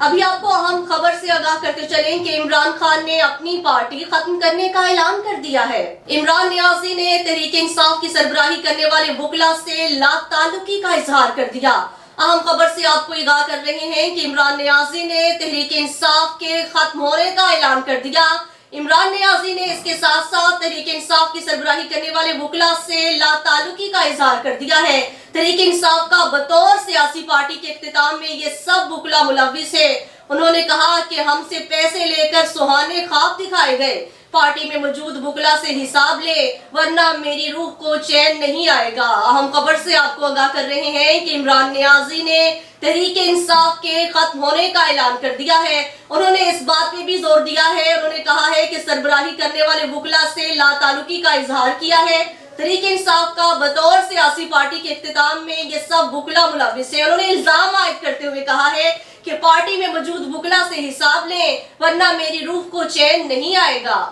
ابھی آپ کو اہم خبر سے آگاہ کرتے چلیں کہ عمران خان نے اپنی پارٹی ختم کرنے کا اعلان کر دیا ہے۔ عمران نیازی نے تحریک انصاف کی سربراہی کرنے والے وکلا سے لا تعلقی کا اظہار کر دیا۔ اہم خبر سے آپ کو آگاہ کر رہے ہیں کہ عمران نیازی نے تحریک انصاف کے ختم ہونے کا اعلان کر دیا۔ عمران نیازی نے اس کے ساتھ ساتھ تحریک انصاف کی سربراہی کرنے والے وکلا سے لا تعلقی کا اظہار کر دیا ہے۔ تحریک انصاف کا بطور سیاسی پارٹی کے اختتام میں یہ سب وکلا ملوث ہے۔ انہوں نے کہا کہ ہم سے پیسے لے کر سہانے خواب دکھائے گئے۔ پارٹی میں موجود وکلا سے حساب لے ورنہ میری روح کو چین نہیں آئے گا۔ اہم خبر سے آپ کو آگاہ کر رہے ہیں کہ عمران نیازی نے تحریک انصاف کے ختم ہونے کا اعلان کر دیا ہے۔ انہوں نے اس بات پہ بھی زور دیا ہے، انہوں نے کہا ہے کہ سربراہی کرنے والے وکلا سے لا تعلقی کا اظہار کیا ہے۔ تحریک انصاف کا بطور سیاسی پارٹی کے اختتام میں یہ سب وکلا ملوث ہیں۔ انہوں نے الزام عائد کرتے ہوئے کہا ہے کہ پارٹی میں موجود وکلا سے حساب لیں ورنہ میری روح کو چین نہیں آئے گا۔